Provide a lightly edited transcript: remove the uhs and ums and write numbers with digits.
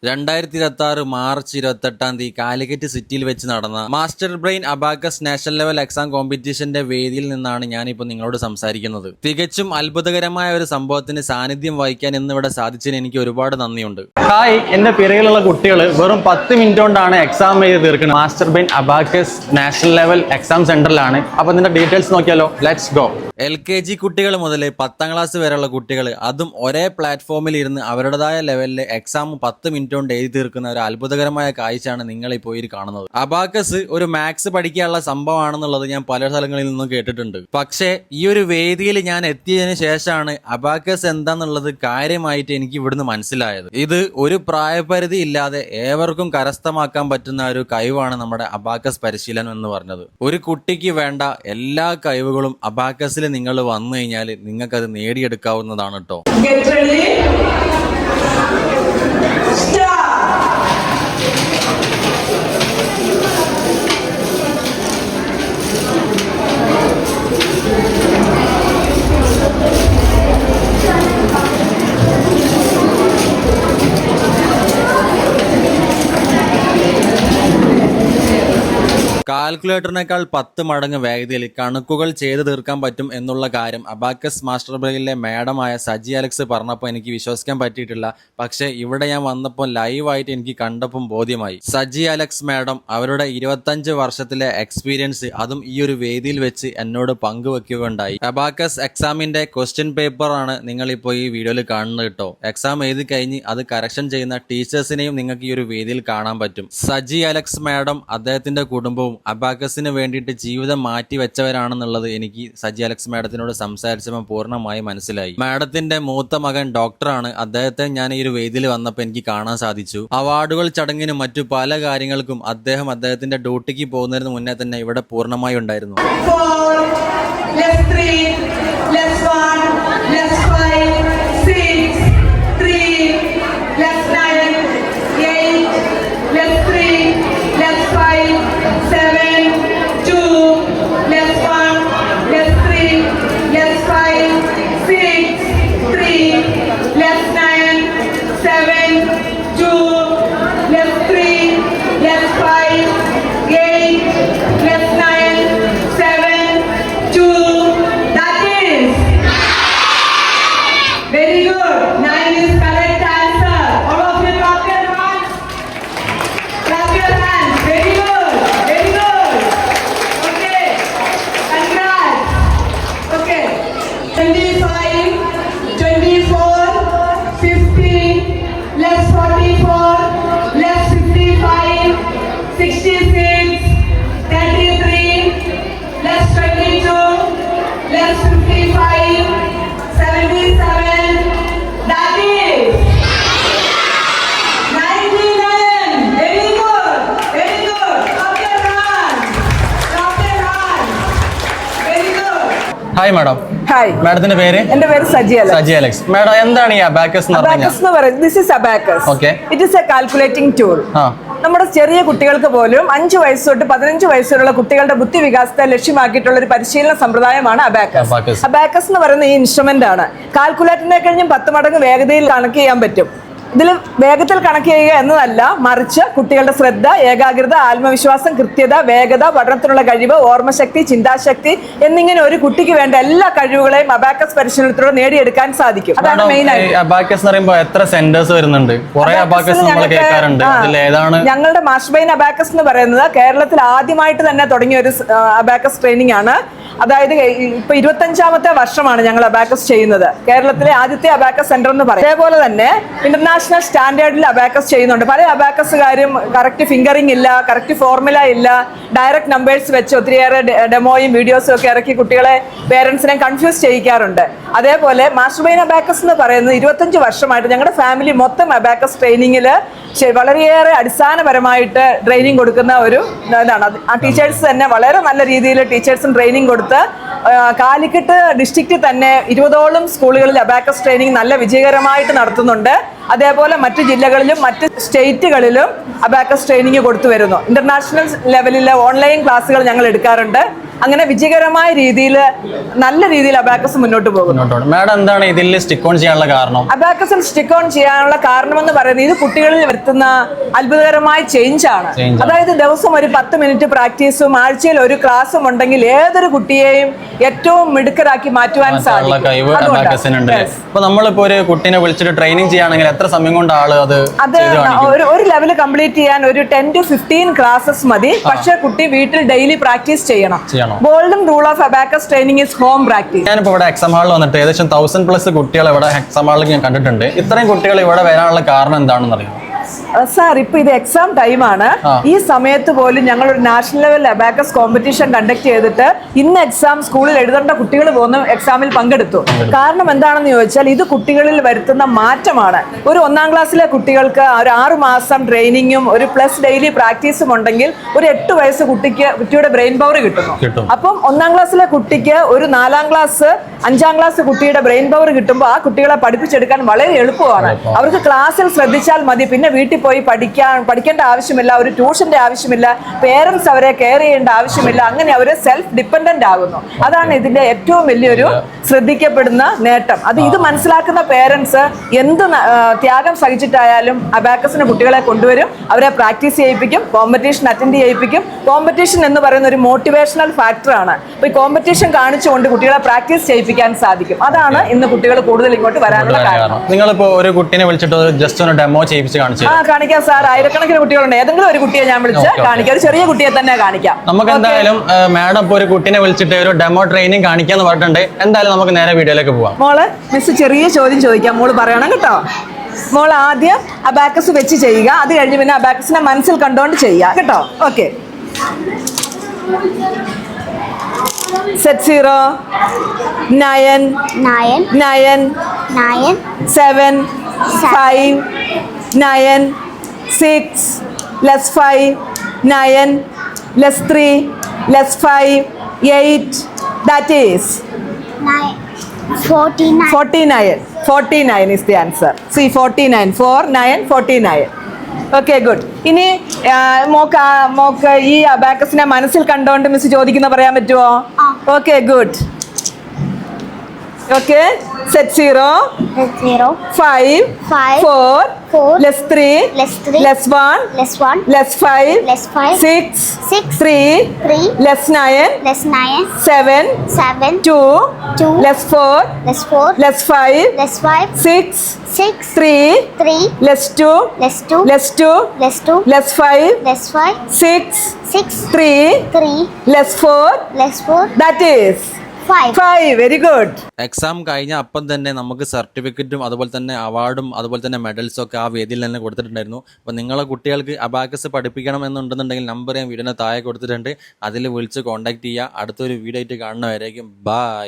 2026 March 28 Calicut സിറ്റിയിൽ വെച്ച് നടന്ന master brain abacus national level exam കോമ്പറ്റീഷന്റെ വേദിയിൽ നിന്നാണ് ഞാനിപ്പോൾ നിങ്ങളോട് സംസാരിക്കുന്നത്. തികച്ചും അത്ഭുതകരമായ ഒരു സംഭവത്തിന് സാന്നിധ്യം വഹിക്കാൻ ഇന്നിവിടെ സാധിച്ചതിന് എനിക്ക് ഒരുപാട് നന്ദിയുണ്ട്. ഹായ്, എന്റെ പിറകിലുള്ള കുട്ടികൾ വെറും 10 മിനിറ്റ് കൊണ്ടാണ് എക്സാം എഴുതി തീർക്കുന്നത്. Master brain abacus national level exam സെന്ററിലാണ്. അപ്പൊ ഇതിന്റെ ഡീറ്റെയിൽസ് നോക്കിയാലോ, ലെറ്റ്സ് ഗോ. LKG കുട്ടികൾ മുതൽ 10ാം ക്ലാസ് വരെയുള്ള കുട്ടികൾ, അതും ഒരേ പ്ലാറ്റ്ഫോമിൽ ഇരുന്ന് അവരുടേതായ ലെവലിൽ എക്സാം 10 മിനിറ്റ് കൊണ്ട് എഴുതി തീർക്കുന്ന ഒരു അത്ഭുതകരമായ കാഴ്ചയാണ് നിങ്ങൾ ഇപ്പോൾ ഈ കാണുന്നത്. അബാക്കസ് ഒരു മാത്സ് പഠിക്കാനുള്ള സംഭവമാണെന്നുള്ളത് ഞാൻ പല സ്ഥലങ്ങളിൽ നിന്നും കേട്ടിട്ടുണ്ട്. പക്ഷേ ഈ ഒരു വേദിയിൽ ഞാൻ എത്തിയതിനു ശേഷമാണ് അബാക്കസ് എന്താന്നുള്ളത് കാര്യമായിട്ട് എനിക്ക് ഇവിടുന്ന് മനസ്സിലായത്. ഇത് ഒരു പ്രായപരിധി ഇല്ലാതെ ഏവർക്കും കരസ്ഥമാക്കാൻ പറ്റുന്ന ഒരു കഴിവാണ് നമ്മുടെ അബാക്കസ് പരിശീലനം എന്ന് പറഞ്ഞത്. ഒരു കുട്ടിക്ക് വേണ്ട എല്ലാ കഴിവുകളും അബാക്കസിൽ നിങ്ങൾ വന്നു കഴിഞ്ഞാൽ നിങ്ങൾക്കത് നേടിയെടുക്കാവുന്നതാണ് കേട്ടോ. കാൽക്കുലേറ്ററിനേക്കാൾ 10 മടങ്ങ് വേഗതയിൽ കണക്കുകൾ ചെയ്തു തീർക്കാൻ പറ്റും എന്നുള്ള കാര്യം അബാക്കസ് മാസ്റ്റർ ബ്രെയിനിലെ മാഡമായ സജി അലക്സ് പറഞ്ഞപ്പോൾ എനിക്ക് വിശ്വസിക്കാൻ പറ്റിയിട്ടില്ല. പക്ഷേ ഇവിടെ ഞാൻ വന്നപ്പോൾ ലൈവായിട്ട് എനിക്ക് കണ്ടപ്പം ബോധ്യമായി. സജി അലക്സ് മാഡം അവരുടെ 25 വർഷത്തിലെ എക്സ്പീരിയൻസ് അതും ഈ ഒരു വേദിയിൽ വെച്ച് എന്നോട് പങ്കുവെക്കുകയുണ്ടായി. അബാക്കസ് എക്സാമിന്റെ ക്വസ്റ്റ്യൻ പേപ്പറാണ് നിങ്ങളിപ്പോൾ ഈ വീഡിയോയിൽ കാണുന്നത് കേട്ടോ. എക്സാം എഴുതി കഴിഞ്ഞ് അത് കറക്ഷൻ ചെയ്യുന്ന ടീച്ചേഴ്സിനെയും നിങ്ങൾക്ക് ഈ ഒരു വേദിയിൽ കാണാൻ പറ്റും. സജി അലക്സ് മാഡം അദ്ദേഹത്തിന്റെ കുടുംബവും അബാക്കസിന് വേണ്ടിയിട്ട് ജീവിതം മാറ്റി വെച്ചവരാണെന്നുള്ളത് എനിക്ക് സജി അലക്സ് മാഡത്തിനോട് സംസാരിച്ചപ്പോൾ പൂർണ്ണമായി മനസ്സിലായി. മാഡത്തിന്റെ മൂത്ത മകൻ ഡോക്ടറാണ്. അദ്ദേഹത്തെ ഞാൻ ഈ ഒരു വേദിയിൽ വന്നപ്പോൾ എനിക്ക് കാണാൻ സാധിച്ചു. അവാർഡുകൾ ചടങ്ങിനും മറ്റു പല കാര്യങ്ങൾക്കും അദ്ദേഹം അദ്ദേഹത്തിന്റെ ഡ്യൂട്ടിക്ക് പോകുന്നതിന് മുന്നേ തന്നെ ഇവിടെ പൂർണ്ണമായി ഉണ്ടായിരുന്നു. Hi madam. ഹായ്, മാഡത്തിന്റെ പേര്? എന്റെ പേര് സജി അലക്സ്. മാഡം, എന്താണ് ഈ അബാക്കസ് എന്ന് പറയുന്നത്? This is abacus. Okay. It is A calculating tool. നമ്മുടെ ചെറിയ കുട്ടികൾക്ക് പോലും 5 വയസ്സ് തൊട്ട് 15 വയസ്സ് വരെയുള്ള കുട്ടികളുടെ ബുദ്ധി വികാസത്തെ ലക്ഷ്യമാക്കിയിട്ടുള്ള ഒരു പരിശീലന സമ്പ്രദായമാണ് അബാക്കസ്. അബാക്കസ് എന്ന് പറയുന്ന ഈ ഇൻസ്ട്രുമെന്റ് ആണ് കാൽക്കുലേറ്ററിനെ കഴിഞ്ഞും 10 മടങ്ങ് വേഗതയിൽ കണക്ക് ചെയ്യാൻ പറ്റും. ഇതിൽ വേഗത്തിൽ കണക്ക് ചെയ്യുക എന്നതല്ല, മറിച്ച് കുട്ടികളുടെ ശ്രദ്ധ, ഏകാഗ്രത, ആത്മവിശ്വാസം, കൃത്യത, വേഗത, പഠനത്തിനുള്ള കഴിവ്, ഓർമ്മശക്തി, ചിന്താശക്തി എന്നിങ്ങനെ ഒരു കുട്ടിക്ക് വേണ്ട എല്ലാ കഴിവുകളെയും അബാക്കസ് പരിശീലനത്തിലൂടെ നേടിയെടുക്കാൻ സാധിക്കും. അതാണ് മെയിൻ ആയിട്ട്. അബാക്കസ് എന്ന് പറയുമ്പോൾ എത്ര സെന്റേഴ്സ് വരുന്നുണ്ട്? ഞങ്ങളുടെ മാസ്റ്റർ ബ്രെയിൻ അബാക്കസ് എന്ന് പറയുന്നത് കേരളത്തിൽ ആദ്യമായിട്ട് തന്നെ തുടങ്ങിയ ഒരു അബാക്കസ് ട്രെയിനിങ് ആണ്. അതായത് ഇപ്പൊ 25ാമത്തെ വർഷമാണ് ഞങ്ങൾ അബാക്കസ് ചെയ്യുന്നത്. കേരളത്തിലെ ആദ്യത്തെ അബാക്കസ് സെന്റർ എന്ന് പറയും. അതേപോലെ തന്നെ ഇന്റർനാഷണൽ സ്റ്റാൻഡേർഡിൽ അബാക്കസ് ചെയ്യുന്നുണ്ട്. പല അബാക്കസുകാരും കറക്റ്റ് ഫിംഗറിംഗ് ഇല്ല, കറക്റ്റ് ഫോർമുല ഇല്ല, ഡയറക്റ്റ് നമ്പേഴ്സ് വെച്ച് ഒത്തിരിയേറെ ഡെമോയും വീഡിയോസും ഒക്കെ ഇറക്കി കുട്ടികളെ പേരൻസിനെ കൺഫ്യൂസ് ചെയ്യിക്കാറുണ്ട്. അതേപോലെ മാസ്റ്റർ ബ്രെയിൻ അബാക്കസ് എന്ന് പറയുന്നത് 25 വർഷമായിട്ട് ഞങ്ങളുടെ ഫാമിലി മൊത്തം അബാക്കസ് ട്രെയിനിങ്ങിൽ വളരെയേറെ അടിസ്ഥാനപരമായിട്ട് ട്രെയിനിങ് കൊടുക്കുന്ന ഒരു ഇതാണ്. ആ ടീച്ചേഴ്സ് തന്നെ വളരെ നല്ല രീതിയിൽ ടീച്ചേഴ്സും ട്രെയിനിങ് കൊടുത്ത് കാലിക്കറ്റ് ഡിസ്ട്രിക്റ്റിൽ തന്നെ 20ഓളം സ്കൂളുകളിൽ അബാക്കസ് ട്രെയിനിങ് നല്ല വിജയകരമായിട്ട് നടത്തുന്നുണ്ട്. അതേപോലെ മറ്റു ജില്ലകളിലും മറ്റ് സ്റ്റേറ്റുകളിലും അബാക്കസ് ട്രെയിനിങ് കൊടുത്തു വരുന്നു. ഇന്റർനാഷണൽ ലെവലിലെ ഓൺലൈൻ ക്ലാസ്സുകൾ ഞങ്ങൾ എടുക്കാറുണ്ട്. അങ്ങനെ വിജയകരമായ രീതിയിൽ നല്ല രീതിയിൽ അബാക്കസ് മുന്നോട്ട് പോകുന്നു. മാഡം എന്താണ് ഇതിൽ സ്റ്റിക്ക് ഓൺ ചെയ്യാനുള്ള കാരണം? അബാക്കസിൽ സ്റ്റിക്ക് ഓൺ ചെയ്യാനുള്ള കാരണമെന്ന് പറയുന്നത് ഇത് കുട്ടികളിൽ വരുത്തുന്ന അത്ഭുതകരമായ ചേഞ്ച് ആണ്. അതായത് ദിവസം ഒരു 10 മിനിറ്റ് പ്രാക്ടീസും ആഴ്ചയിൽ ഒരു ക്ലാസ്സും ഉണ്ടെങ്കിൽ ഏതൊരു കുട്ടിയെയും ഏറ്റവും മിടുക്കരാക്കി മാറ്റുവാൻ സാധിക്കും. അപ്പൊ നമ്മളിപ്പോ ഒരു കുട്ടീനെ വിളിച്ചിട്ട് ട്രെയിനിങ് ചെയ്യുകയാണെങ്കിൽ എത്ര സമയം കൊണ്ട് അത് ഒരു ലെവൽ കംപ്ലീറ്റ് ചെയ്യാൻ ഒരു 10 to 15 ക്ലാസ്സസ് മതി. പക്ഷെ കുട്ടി വീട്ടിൽ ഡെയിലി പ്രാക്ടീസ് ചെയ്യണം. Golden rule of abacus training is home practice. ഞാനിപ്പോ ഇവിടെ എക്സാം ഹാളിൽ വന്നിട്ട് ഏകദേശം 1000+ കുട്ടികൾ ഇവിടെ എക്സാം ഹാളിൽ ഞാൻ കണ്ടിട്ടുണ്ട്. ഇത്രയും കുട്ടികൾ ഇവിടെ വരാനുള്ള കാരണം എന്താണെന്ന് അറിയാം? സാർ, ഇപ്പൊ ഇത് എക്സാം ടൈമാണ്. ഈ സമയത്ത് പോലും ഞങ്ങൾ ഒരു national level abacus competition conduct ചെയ്തിട്ട് ഇന്ന് എക്സാം സ്കൂളിൽ എഴുതേണ്ട കുട്ടികൾ പോകുന്ന എക്സാമിൽ പങ്കെടുത്തു. കാരണം എന്താണെന്ന് ചോദിച്ചാൽ ഇത് കുട്ടികളിൽ വരുത്തുന്ന മാറ്റമാണ്. ഒരു 1ാം ക്ലാസ്സിലെ കുട്ടികൾക്ക് ഒരു 6 മാസം ട്രെയിനിങ്ങും ഒരു പ്ലസ് ഡെയിലി പ്രാക്ടീസും ഉണ്ടെങ്കിൽ ഒരു 8 വയസ്സ് കുട്ടിയുടെ ബ്രെയിൻ പവർ കിട്ടുന്നു. അപ്പം 1ാം ക്ലാസ്സിലെ കുട്ടിക്ക് ഒരു 4ാം ക്ലാസ് 5ാം ക്ലാസ് കുട്ടിയുടെ ബ്രെയിൻ പവർ കിട്ടുമ്പോൾ ആ കുട്ടികളെ പഠിപ്പിച്ചെടുക്കാൻ വളരെ എളുപ്പമാണ്. അവർക്ക് ക്ലാസ്സിൽ ശ്രദ്ധിച്ചാൽ മതി. പിന്നെ വീട്ടിൽ പോയി പഠിക്കേണ്ട ആവശ്യമില്ല, ഒരു ട്യൂഷന്റെ ആവശ്യമില്ല, പേരൻസ് അവരെ കെയർ ചെയ്യേണ്ട ആവശ്യമില്ല. അങ്ങനെ അവർ സെൽഫ് ഡിപ്പെൻഡന്റ് ആകുന്നു. അതാണ് ഇതിന്റെ ഏറ്റവും വലിയൊരു ശ്രദ്ധിക്കപ്പെടുന്ന നേട്ടം. ഇത് മനസ്സിലാക്കുന്ന പേരൻസ് എന്ത് ത്യാഗം സഹിച്ചിട്ടായാലും അബാക്കസിന് കുട്ടികളെ കൊണ്ടുവരും, അവരെ പ്രാക്ടീസ് ചെയ്യിപ്പിക്കും, കോമ്പറ്റീഷൻ അറ്റൻഡ് ചെയ്യിപ്പിക്കും. കോമ്പറ്റീഷൻ എന്ന് പറയുന്ന ഒരു മോട്ടിവേഷണൽ ഫാക്ടറാണ്. അപ്പൊ ഈ കോമ്പറ്റീഷൻ കാണിച്ചുകൊണ്ട് കുട്ടികളെ പ്രാക്ടീസ് ചെയ്യിപ്പിക്കാൻ സാധിക്കും. അതാണ് ഇന്ന് കുട്ടികൾ കൂടുതൽ ഇങ്ങോട്ട് വരാനുള്ള കാരണം. നിങ്ങളിപ്പോ ഒരു കുട്ടിനെ വിളിച്ചിട്ട് ജസ്റ്റ് ഒന്ന് ഡെമോ ചെയ്യിപ്പിച്ച് കാണിക്കാം സാർ. ആയിരക്കണക്കിന് കുട്ടികളുണ്ട്. ഏതെങ്കിലും ഒരു കുട്ടിയെ ഞാൻ വിളിച്ച് കാണിക്കാം. ഒരു ചെറിയ കുട്ടിയെ തന്നെ കാണിക്കാം. നമുക്ക് എന്തായാലും മാഡം ഇപ്പൊ ഒരു കുട്ടിനെ വിളിച്ചിട്ട് ഒരു ഡെമോ ട്രെയിനിങ് കാണിക്കാന്ന് പറഞ്ഞിട്ടുണ്ട്. എന്തായാലും നമുക്ക് നേരെ വീഡിയോയിലേക്ക് പോവാം. മോള് മിസ് ചെറിയ ചോദ്യം ചോദിക്കാം, മോള് പറയണം കേട്ടോ. മോൾ ആദ്യം അബാക്കസ് വെച്ച് ചെയ്യുക, അത് കഴിഞ്ഞ് പിന്നെ അബാക്കസിനെ മനസ്സിൽ കണ്ടുകൊണ്ട് ചെയ്യുക കേട്ടോ. Okay. Set 0 9 7 5 9 6 less 5 9 less 3 less 5 8. That is 49 is the answer. See, 49 4 9 49. Okay, good. ഇനി മോക്ക് ഈ അബാക്കസിനെ മനസ്സിൽ കണ്ടോണ്ട് മിസ് ചോദിക്കുന്ന പറയാൻ പറ്റുമോ? Okay, good. Okay. Set 0 5 4 less 3 less 1 less 5 6 3 less 9 7 2 less 4 less 5 6 3 less 2 less 5 6 3 less 4. That is 5. Very good. Exam കഴിഞ്ഞ അപ്പം തന്നെ നമുക്ക് സർട്ടിഫിക്കറ്റും അതുപോലെ തന്നെ അവാർഡും അതുപോലെ തന്നെ മെഡൽസും ഒക്കെ ആ വേദിയിൽ തന്നെ കൊടുത്തിട്ടുണ്ടായിരുന്നു. അപ്പോൾ നിങ്ങളെ കുട്ടികൾക്ക് അബാക്കസ് പഠിപ്പിക്കണം എന്നുണ്ടെന്നുണ്ടെങ്കിൽ നമ്പർ ഞാൻ വീഡിയോന് താഴെ കൊടുത്തിട്ടുണ്ട്. അതിൽ വിളിച്ച് കോൺടാക്ട് ചെയ്യുക. അടുത്തൊരു വീഡിയോ ആയിട്ട് കാണുന്നവരേക്കും ബൈ.